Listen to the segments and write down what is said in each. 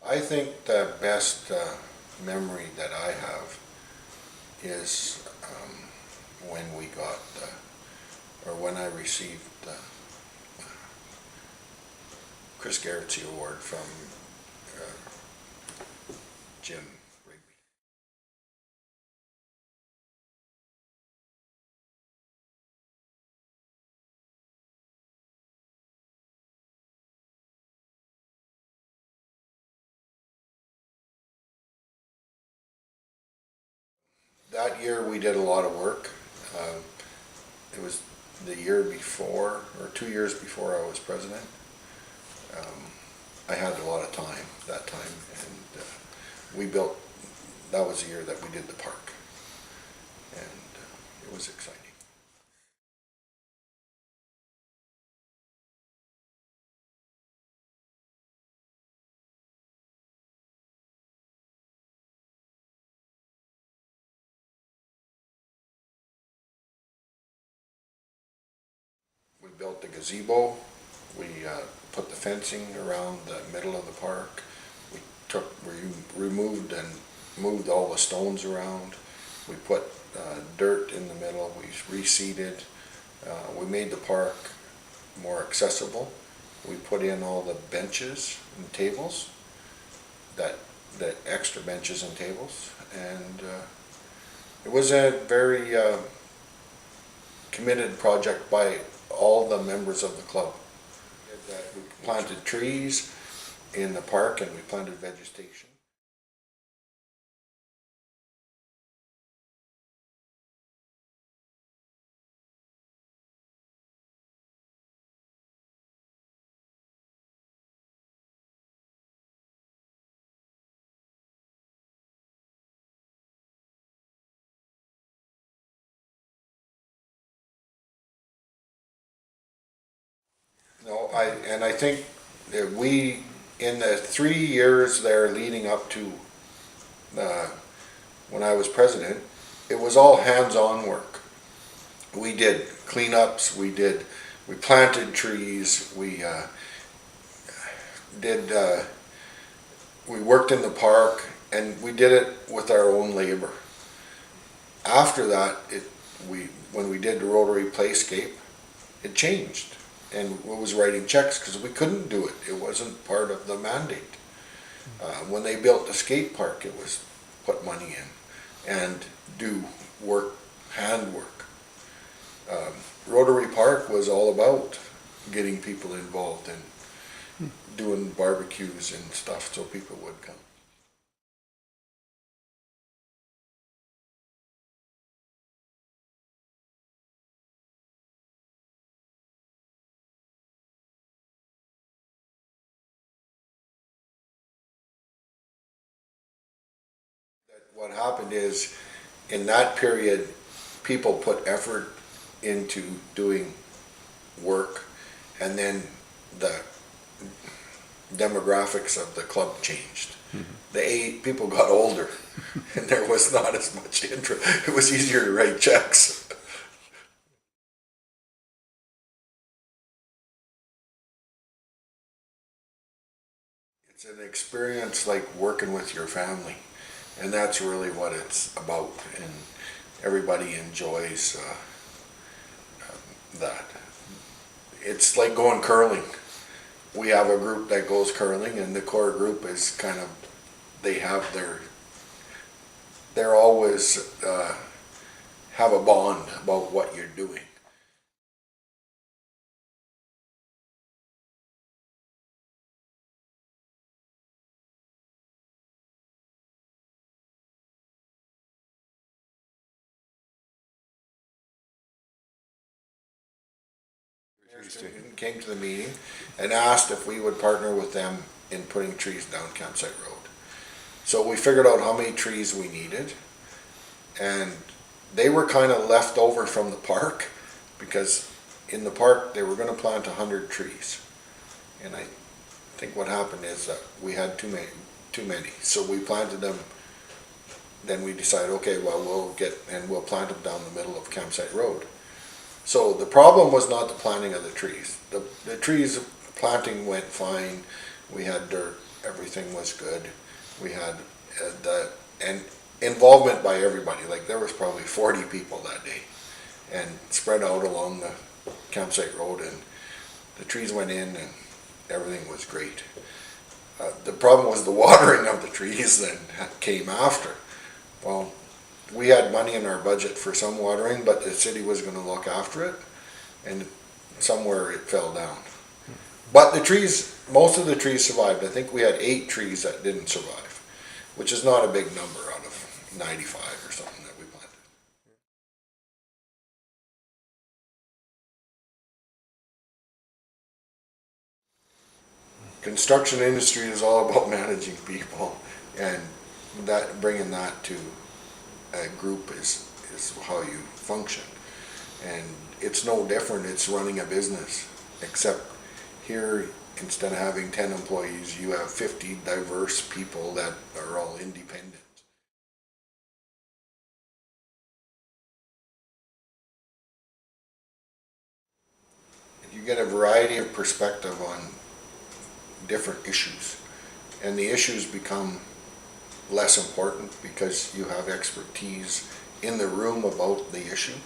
I think the best memory that I have is when we got, or when I received the Chris Garrett's award from Jim Rigby. That year we did a lot of work. It was the year before, or 2 years before I was president. I had a lot of time that time, and we built, that was the year that we did the park, and it was exciting. We built the gazebo, we put the fencing around the middle of the park, we removed and moved all the stones around, we put dirt in the middle, we reseeded, we made the park more accessible, we put in all the benches and tables, the extra benches and tables, and it was a very committed project by all the members of the club. We planted trees in the park and we planted vegetation. No, I think that we, in the 3 years there leading up to when I was president, it was all hands-on work. We did cleanups, we planted trees, we worked in the park, and we did it with our own labor. After that, when we did the Rotary Playscape, it changed. And we was writing checks because we couldn't do it. It wasn't part of the mandate. When they built the skate park, it was put money in and do work, handwork. Rotary Park was all about getting people involved and doing barbecues and stuff so people would come. What happened is, in that period, people put effort into doing work, and then the demographics of the club changed. People got older, and there was not as much interest. It was easier to write checks. It's an experience like working with your family. And that's really what it's about, and everybody enjoys that. It's like going curling. We have a group that goes curling, and the core group is kind of, they're always have a bond about what you're doing. Came to the meeting and asked if we would partner with them in putting trees down Campsite Road. So we figured out how many trees we needed, and they were kind of left over from the park, because in the park they were going to plant 100 trees, and I think what happened is that we had too many, so we planted them. Then we decided, okay, well, we'll plant them down the middle of Campsite Road. So the problem was not the planting of the trees. The trees planting went fine. We had dirt everything was good. We had and involvement by everybody. Like there was probably 40 people that day, and spread out along the campsite road, and the trees went in, and everything was great. The problem was the watering of the trees that came after. Well, we had money in our budget for some watering, but the city was going to look after it, and somewhere it fell down. But the trees, most of the trees survived. I think we had 8 trees that didn't survive, which is not a big number out of 95 or something that we planted. Construction industry is all about managing people, and that bringing that to a group is how you function. And it's no different. It's running a business, except here, instead of having 10 employees, you have 50 diverse people that are all independent. You get a variety of perspective on different issues, and the issues become less important because you have expertise in the room about the issue,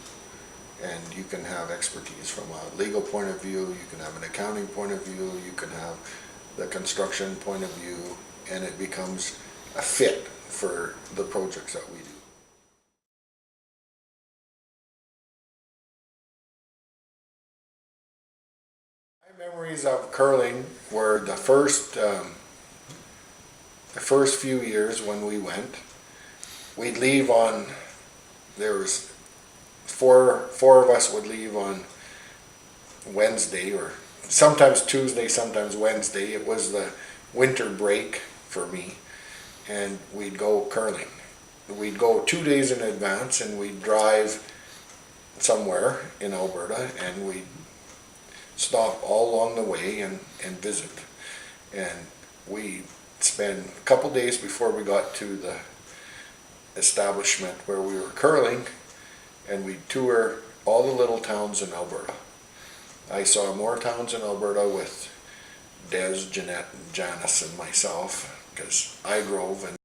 and you can have expertise from a legal point of view, you can have an accounting point of view, you can have the construction point of view, and it becomes a fit for the projects that we do. My memories of curling were the first few years when we went. We'd leave on, there was four of us would leave on Wednesday, or sometimes Tuesday, sometimes Wednesday. It was the winter break for me, and we'd go curling. We'd go 2 days in advance, and we'd drive somewhere in Alberta, and we'd stop all along the way and visit. And we spend a couple days before we got to the establishment where we were curling, and we'd tour all the little towns in Alberta. I saw more towns in Alberta with Des, Jeanette, and Janice, and myself, because I drove. And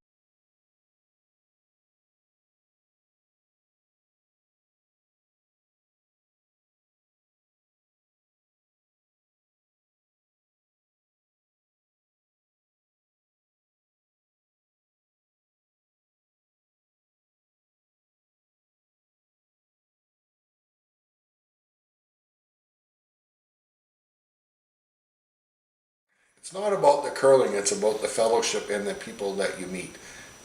it's not about the curling, it's about the fellowship and the people that you meet.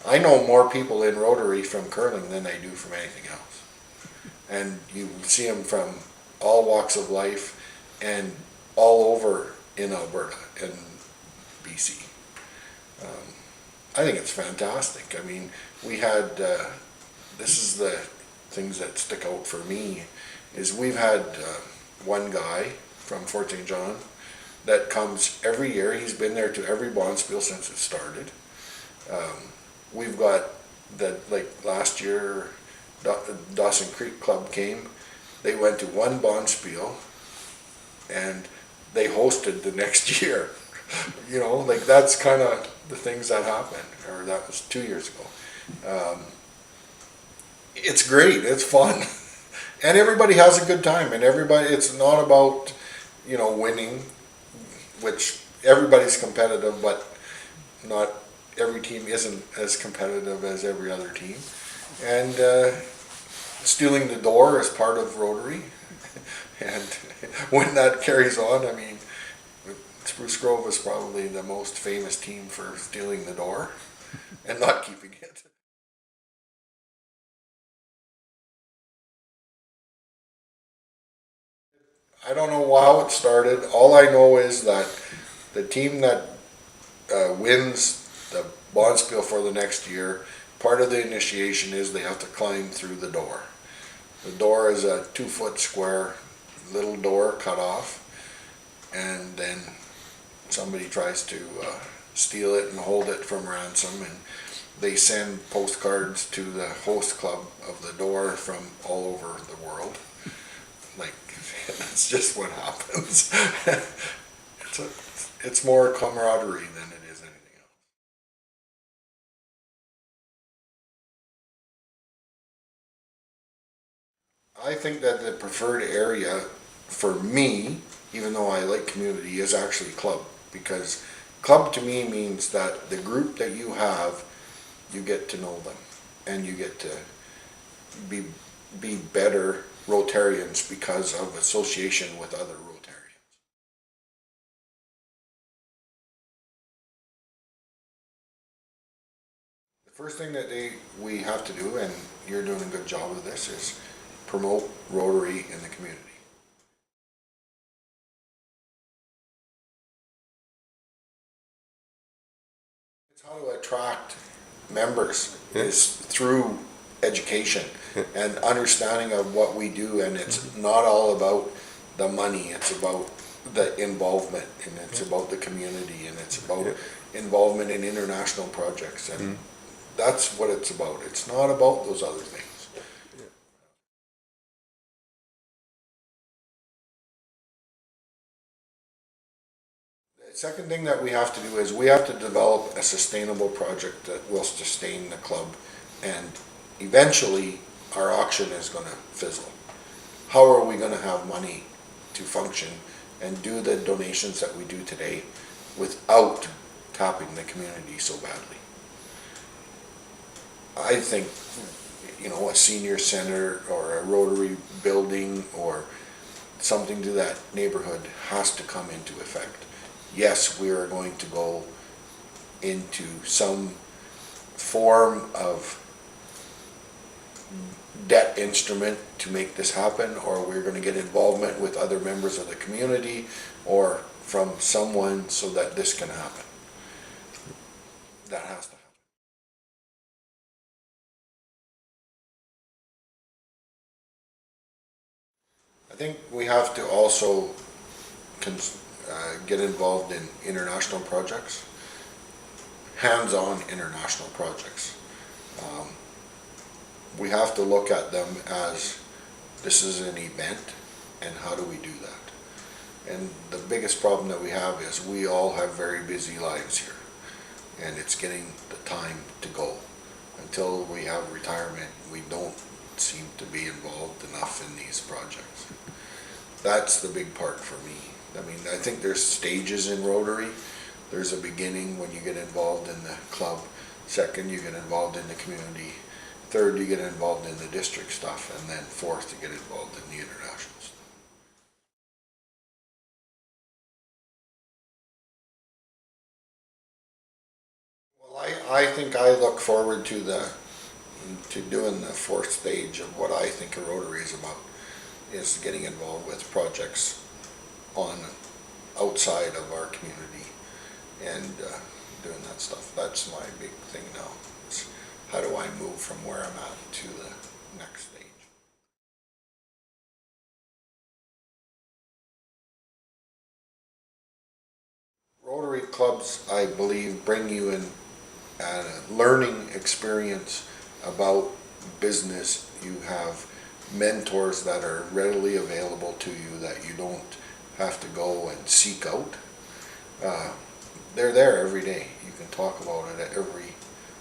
I know more people in Rotary from curling than I do from anything else. And you see them from all walks of life and all over in Alberta and BC. I think it's fantastic. I mean, we had, this is the things that stick out for me, is we've had one guy from Fort St. John that comes every year. He's been there to every bonspiel since it started. We've got that, like last year, Dawson Creek Club came. They went to one bonspiel, and they hosted the next year. You know, like that's kind of the things that happen. Or that was 2 years ago. It's great. It's fun, and everybody has a good time. And everybody, it's not about, you know, winning, which everybody's competitive, but not every team isn't as competitive as every other team. And stealing the door is part of Rotary, and when that carries on, I mean, Spruce Grove is probably the most famous team for stealing the door and not keeping it. I don't know how it started. All I know is that the team that wins the bonspiel for the next year, part of the initiation is they have to climb through the door. The door is a 2-foot square little door cut off, and then somebody tries to steal it and hold it from ransom, and they send postcards to the host club of the door from all over the world. Like, that's just what happens. It's more camaraderie than it is anything else. I think that the preferred area for me, even though I like community, is actually club. Because club to me means that the group that you have, you get to know them. And you get to be better Rotarians because of association with other Rotarians. The first thing that we have to do, and you're doing a good job of this, is promote Rotary in the community. It's how to attract members is through education and understanding of what we do, and it's not all about the money, it's about the involvement, and it's about the community, and it's about involvement in international projects, and that's what it's about. It's not about those other things. The second thing that we have to do is we have to develop a sustainable project that will sustain the club, and eventually our auction is going to fizzle. How are we going to have money to function and do the donations that we do today without tapping the community so badly? I think, you know, a senior center or a Rotary building or something to that neighborhood has to come into effect. Yes, we are going to go into some form of debt instrument to make this happen, or we're going to get involvement with other members of the community or from someone so that this can happen. That has to happen. I think we have to also get involved in international projects, hands-on international projects. We have to look at them as this is an event, and how do we do that? And the biggest problem that we have is we all have very busy lives here, and it's getting the time to go. Until we have retirement, we don't seem to be involved enough in these projects. That's the big part for me. I mean, I think there's stages in Rotary. There's a beginning when you get involved in the club. Second, you get involved in the community. Third, you get involved in the district stuff. And then fourth, you get involved in the international stuff. Well, I think I look forward to doing the fourth stage of what I think a Rotary is about, is getting involved with projects on outside of our community and doing that stuff. That's my big thing now. Is how do I move from where I'm at to the next stage? Rotary clubs, I believe, bring you in a learning experience about business. You have mentors that are readily available to you that you don't have to go and seek out. They're there every day. You can talk about it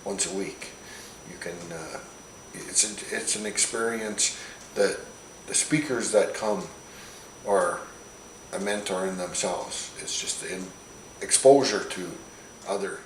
once a week. You can. It's an experience that the speakers that come are a mentor in themselves. It's just exposure to other